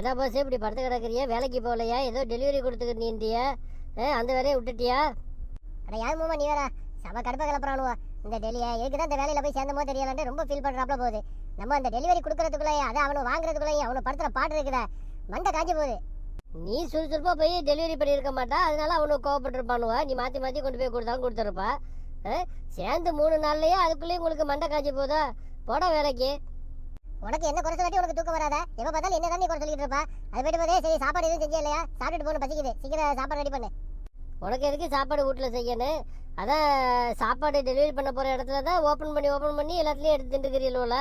என்ன பாஸ் இப்படி படுத்து கிடக்குறியா? வேலைக்கு போகலையா? ஏதோ டெலிவரி கொடுத்துக்கிட்டியா? அந்த வேலையை விட்டுட்டியா? அட யார் மூமா நீ வேற சம கடுப்பை கிளப்புறானுவா இந்த டெலியை. எதுக்கு தான் இந்த வேலையில் போய் சேர்ந்தமோ தெரியலான்ட்டு ரொம்ப ஃபீல் பண்ணுறாப்புல போகுது. நம்ம அந்த டெலிவரி கொடுக்கறதுக்குள்ளேயே அதை அவனு வாங்குறதுக்குள்ளேயும் அவனு படுத்துற பாட்டு இருக்குதா மண்டை காஞ்சி போகுது. நீ சுறுசுறுப்பாக போய் டெலிவரி பண்ணியிருக்க மாட்டா, அதனால அவனுக்கு கோவப்பட்டுருப்பானுவா. நீ மாற்றி மாற்றி கொண்டு போய் கொடுத்தாலும் கொடுத்துருப்பா. சேர்ந்து 3 நாள்லயே அதுக்குள்ளேயும் உங்களுக்கு மண்டை காய்ச்சி போதா? போட வேலைக்கு. உனக்கு என்ன குறைச்ச காட்டி உனக்கு தூக்கம் வராதா? எப்போ பார்த்தாலும் என்ன தான் நீ குறை சொல்லிட்டு இருப்பா. அது போய்ட்டு போதே சரி சாப்பாடு எதுவும் செஞ்சே இல்லையா? சாப்பிட்டுட்டு போகணும், பசிக்குது, சீக்கிரம் சாப்பாடு ரெடி பண்ணு. உனக்கு எதுக்கு சாப்பாடு வீட்டில் செய்யணும்? அதான் சாப்பாடு டெலிவரி பண்ண போகிற இடத்துல தான் ஓப்பன் பண்ணி எல்லாத்துலேயும் எடுத்து திண்டுக்கிறீங்கள.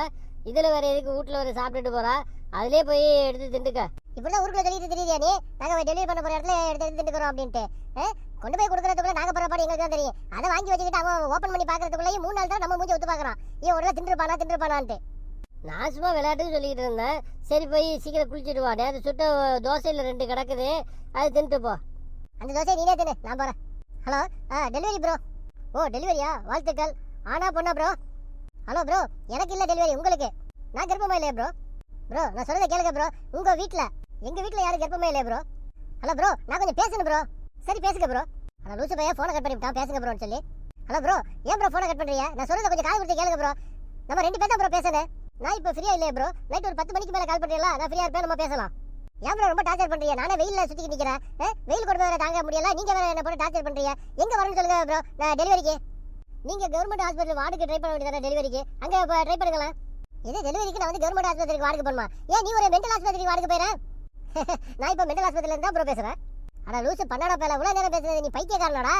இதில் வேறு எதுக்கு வீட்டில் வர சாப்பிட்டுட்டு போகிறா? அதிலே போய் எடுத்து திண்டுக்க. இப்படிதான் ஊருக்குள்ள சொல்லிட்டு தெரியுதா நீ? நாங்கள் டெலிவரி பண்ண போகிற இடத்துல எடுத்து திண்டுக்கிறோம் அப்படின்ட்டு. கொண்டு போய் கொடுக்கறதுக்குள்ள நாங்கள் போகிற பாடு எங்களுக்கு தான் தெரியும். அதை வாங்கி வச்சுக்கிட்டு அவன் ஓப்பன் பண்ணி பார்க்கறதுக்குள்ளேயும் 3 நாள் தான் நம்ம மூஞ்சி ஒத்து பார்க்குறான். ஏன் ஒரு தின்றுப்பானான்ட்டு. நான் சும்மா விளையாட்டுக்கு சொல்லிக்கிட்டு இருந்தேன். சரி போய் சீக்கிரம் குளிச்சுட்டு வா. நேற்று சுட்ட தோசையில் 2 கிடக்குது, அது தின்ட்டு போ. அந்த தோசையை நீனே தின்னு, நான் போகிறேன். Hello delivery bro. ஓ டெலிவரியா? வாழ்த்துக்கள். ஆனா பொண்ணா ப்ரோ? ஹலோ ப்ரோ, எனக்கு இல்லை டெலிவரி, உங்களுக்கு. நான் கர்ப்பமா இல்லையா ப்ரோ? ப்ரோ நான் சொல்றதை கேளுங்க ப்ரோ. உங்கள் வீட்டில் எங்கள் வீட்டில் யாரும் கர்ப்பமே இல்லையா ப்ரோ? ஹலோ ப்ரோ, நான் கொஞ்சம் பேசணும் ப்ரோ. சரி பேசுங்க ப்ரோ. ஆனால் லூசு பையன் ஃபோனை கட் பண்ணிவிட்டான், பேசுங்க ப்ரோன்னு சொல்லி. ஹலோ ப்ரோ, ஏன் ப்ரோ ஃபோனை கட் பண்ணுறீங்க? நான் சொல்றதை கொஞ்சம் கால் கொடுத்து கேளுங்க ப்ரோ. நம்ம 2 பேர் தான் ப்ரோ பேசணும். நான் இப்போ ஃப்ரீயா இல்லையா ப்ரோ? நைட் ஒரு 10 மணிக்கு மேலே கால் பண்ணுறீங்களா? நான் ஃப்ரீயாக இருப்பேன், நம்ம பேசலாம். ஏன் ப்ரோ ரொம்ப டார்ச்சர் பண்ணுறீங்க? நானே வெயிலில் சுற்றிக்கிட்டு நிற்கிறேன். வெயில் கொடுமை வேறு தாங்க முடியல, நீங்கள் வேறு என்ன போட்டு டார்ச்சர் பண்ணுறீங்க. எங்கே வரணும்னு சொல்லுங்க ப்ரோ, நான் டெலிவரிக்கு. நீங்கள் கவர்மெண்ட் ஹாஸ்பிட்டல் வார்டுக்கு ட்ரை பண்ண வேண்டியதானே டெலிவரிக்கு? அங்கே ட்ரை பண்ணுங்களேன். இது டெலிவரிக்கு நான் வந்து கவர்மெண்ட் ஆஸ்பத்திரிக்கு வார்டுக்கு போகணுமா? ஏன் நீ ஒரு மென்டல் ஆஸ்பத்திரிக்கு வார்டுக்கு போயிறேன்? நான் இப்போ மென்டல் ஆஸ்பத்திரியில இருந்தா ப்ரோ பேசுகிறேன். ஆனால் லூசு பண்ணாடா பேல இவ்வளோ நேரம் பேசுறது, நீ பைத்தியக்காரனாடா?